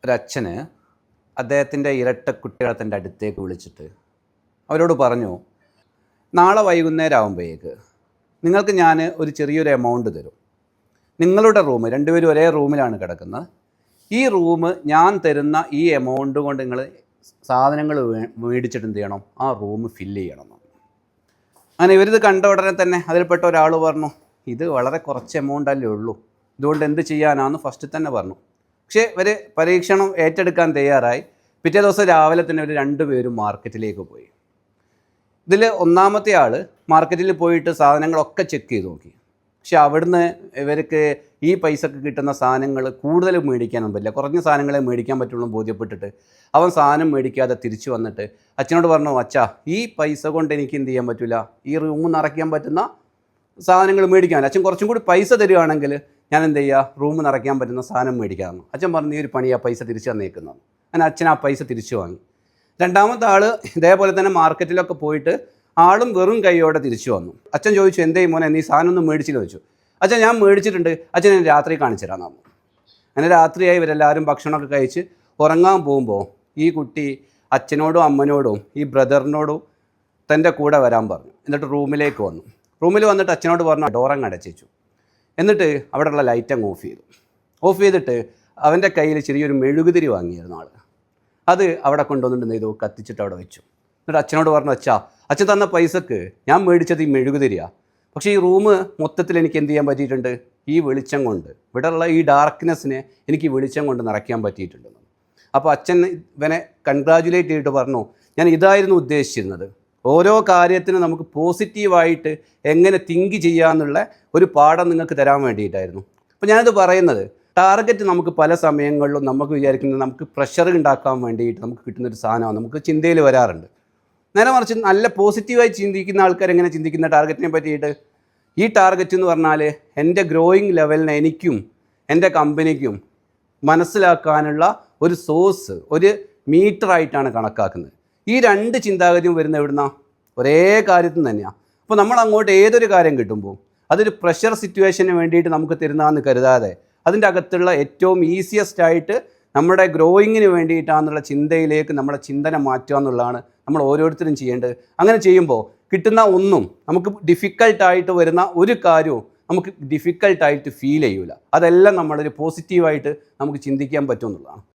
ഒരച്ഛന് അദ്ദേഹത്തിൻ്റെ ഇരട്ട കുട്ടികളെ തൻ്റെ അടുത്തേക്ക് വിളിച്ചിട്ട് അവരോട് പറഞ്ഞു, നാളെ വൈകുന്നേരം ആകുമ്പോഴേക്ക് നിങ്ങൾക്ക് ഞാൻ ഒരു ചെറിയൊരു എമൗണ്ട് തരും. നിങ്ങളുടെ റൂം, രണ്ടുപേരും ഒരേ റൂമിലാണ് കിടക്കുന്നത്. ഈ റൂം ഞാൻ തരുന്ന ഈ എമൗണ്ട് കൊണ്ട് നിങ്ങൾ സാധനങ്ങൾ മേടിച്ചിട്ട് എന്ത് ചെയ്യണം, ആ റൂം ഫില്ല് ചെയ്യണം. അങ്ങനെ ഇവരിത് കണ്ട ഉടനെ തന്നെ അതിൽപ്പെട്ട ഒരാൾ പറഞ്ഞു, ഇത് വളരെ കുറച്ച് എമൗണ്ട് അല്ലേ ഉള്ളൂ, ഇതുകൊണ്ട് എന്ത് ചെയ്യാനാണെന്ന് ഫസ്റ്റ് തന്നെ പറഞ്ഞു. പക്ഷേ ഇവർ പരീക്ഷണം ഏറ്റെടുക്കാൻ തയ്യാറായി. പിറ്റേ ദിവസം രാവിലെ തന്നെ ഇവർ രണ്ടുപേരും മാർക്കറ്റിലേക്ക് പോയി. ഇതിൽ ഒന്നാമത്തെ ആൾ മാർക്കറ്റിൽ പോയിട്ട് സാധനങ്ങളൊക്കെ ചെക്ക് ചെയ്ത് നോക്കി. പക്ഷെ അവിടുന്ന് ഇവർക്ക് ഈ പൈസക്ക് കിട്ടുന്ന സാധനങ്ങൾ കൂടുതൽ മേടിക്കാനൊന്നും പറ്റില്ല, കുറഞ്ഞ സാധനങ്ങളെ മേടിക്കാൻ പറ്റുള്ളൂ ബോധ്യപ്പെട്ടിട്ട് അവൻ സാധനം മേടിക്കാതെ തിരിച്ചു വന്നിട്ട് അച്ഛനോട് പറഞ്ഞു, അച്ഛാ ഈ പൈസ കൊണ്ട് എനിക്ക് എന്ത് ചെയ്യാൻ പറ്റില്ല, ഈ റൂം നിറയ്ക്കാൻ പറ്റുന്ന സാധനങ്ങൾ മേടിക്കാൻ. അച്ഛൻ കുറച്ചും കൂടി പൈസ തരികയാണെങ്കിൽ ഞാൻ എന്ത് ചെയ്യുക, റൂം നിറയ്ക്കാൻ പറ്റുന്ന സാധനം മേടിക്കാമെന്ന്. അച്ഛൻ പറഞ്ഞു, ഈ ഒരു പണി ആ പൈസ തിരിച്ചു തന്നേക്കുന്നത്. അങ്ങനെ അച്ഛൻ ആ പൈസ തിരിച്ചു വാങ്ങി. രണ്ടാമത്തെ ആൾ ഇതേപോലെ തന്നെ മാർക്കറ്റിലൊക്കെ പോയിട്ട് ആളും വെറും കൈയോടെ തിരിച്ചു വന്നു. അച്ഛൻ ചോദിച്ചു, എന്തേ മോനെ നീ സാധനം ഒന്നും മേടിച്ചില്ല ചോദിച്ചു. അച്ഛൻ ഞാൻ മേടിച്ചിട്ടുണ്ട്, അച്ഛൻ ഞാൻ രാത്രി കാണിച്ചു തരാമെന്ന് പറഞ്ഞു. അങ്ങനെ രാത്രിയായി ഇവരെല്ലാവരും ഭക്ഷണമൊക്കെ കഴിച്ച് ഉറങ്ങാൻ പോകുമ്പോൾ ഈ കുട്ടി അച്ഛനോടും അമ്മനോടും ഈ ബ്രദറിനോടും തൻ്റെ കൂടെ വരാൻ പറഞ്ഞു. എന്നിട്ട് റൂമിലേക്ക് വന്നു. റൂമിൽ വന്നിട്ട് അച്ഛനോട് പറഞ്ഞു, ഡോറങ്ങ് അടച്ചു. എന്നിട്ട് അവിടെയുള്ള ലൈറ്റ് അങ്ങ് ഓഫ് ചെയ്തിട്ട് അവൻ്റെ കയ്യിൽ ചെറിയൊരു മെഴുകുതിരി വാങ്ങിയിരുന്നു ആൾ. അത് അവിടെ കൊണ്ടുവന്നിട്ട് ചെയ്തു കത്തിച്ചിട്ട് അവിടെ വെച്ചു. എന്നിട്ട് അച്ഛനോട് പറഞ്ഞു, അച്ഛൻ തന്ന പൈസക്ക് ഞാൻ മേടിച്ചത് ഈ മെഴുകുതിരിയാണ്, പക്ഷേ ഈ റൂം മൊത്തത്തിൽ എനിക്ക് എന്ത് ചെയ്യാൻ പറ്റിയിട്ടുണ്ട്, ഈ വെളിച്ചം കൊണ്ട്, ഇവിടെയുള്ള ഈ ഡാർക്ക്നെസ്സിനെ എനിക്ക് വെളിച്ചം കൊണ്ട് നിറയ്ക്കാൻ പറ്റിയിട്ടുണ്ട്. അപ്പോൾ അച്ഛൻ ഇവനെ കൺഗ്രാജുലേറ്റ് ചെയ്തിട്ട് പറഞ്ഞു, ഞാൻ ഇതായിരുന്നു ഉദ്ദേശിച്ചിരുന്നത്, ഓരോ കാര്യത്തിനും നമുക്ക് പോസിറ്റീവായിട്ട് എങ്ങനെ തിങ്ക് ചെയ്യാമെന്നുള്ള ഒരു പാഠം നിങ്ങൾക്ക് തരാൻ വേണ്ടിയിട്ടായിരുന്നു. അപ്പോൾ ഞാനിത് പറയുന്നത്, ടാർഗറ്റ് നമുക്ക് പല സമയങ്ങളിലും നമുക്ക് വിചാരിക്കുന്നത് നമുക്ക് പ്രഷർ ഉണ്ടാക്കാൻ വേണ്ടിയിട്ട് നമുക്ക് കിട്ടുന്നൊരു സാധനമാണ് നമുക്ക് ചിന്തയിൽ വരാറുണ്ട്. നേരെ മറിച്ച് നല്ല പോസിറ്റീവായി ചിന്തിക്കുന്ന ആൾക്കാർ എങ്ങനെ ചിന്തിക്കുന്ന ടാർഗറ്റിനെ പറ്റിയിട്ട്, ഈ ടാർഗറ്റ് എന്ന് പറഞ്ഞാൽ എൻ്റെ ഗ്രോയിങ് ലെവലിനെ എനിക്കും എൻ്റെ കമ്പനിക്കും മനസ്സിലാക്കാനുള്ള ഒരു സോഴ്സ്, ഒരു മീറ്ററായിട്ടാണ് കണക്കാക്കുന്നത്. ഈ രണ്ട് ചിന്താഗതിയും വരുന്ന എവിടുന്ന, ഒരേ കാര്യത്തിൽ തന്നെയാണ്. അപ്പോൾ നമ്മൾ അങ്ങോട്ട് ഏതൊരു കാര്യം കിട്ടുമ്പോൾ അതൊരു പ്രഷർ സിറ്റുവേഷന് വേണ്ടിയിട്ട് നമുക്ക് തരുന്നതെന്ന് കരുതാതെ അതിൻ്റെ അകത്തുള്ള ഏറ്റവും ഈസിയസ്റ്റ് ആയിട്ട് നമ്മുടെ ഗ്രോയിങ്ങിന് വേണ്ടിയിട്ടാണെന്നുള്ള ചിന്തയിലേക്ക് നമ്മുടെ ചിന്തന മാറ്റുക എന്നുള്ളതാണ് നമ്മൾ ഓരോരുത്തരും ചെയ്യേണ്ടത്. അങ്ങനെ ചെയ്യുമ്പോൾ കിട്ടുന്ന ഒന്നും നമുക്ക് ഡിഫിക്കൽട്ടായിട്ട് വരുന്ന ഒരു കാര്യവും നമുക്ക് ഡിഫിക്കൽട്ടായിട്ട് ഫീൽ ചെയ്യൂല. അതെല്ലാം നമ്മളൊരു പോസിറ്റീവായിട്ട് നമുക്ക് ചിന്തിക്കാൻ പറ്റുമെന്നുള്ളതാണ്.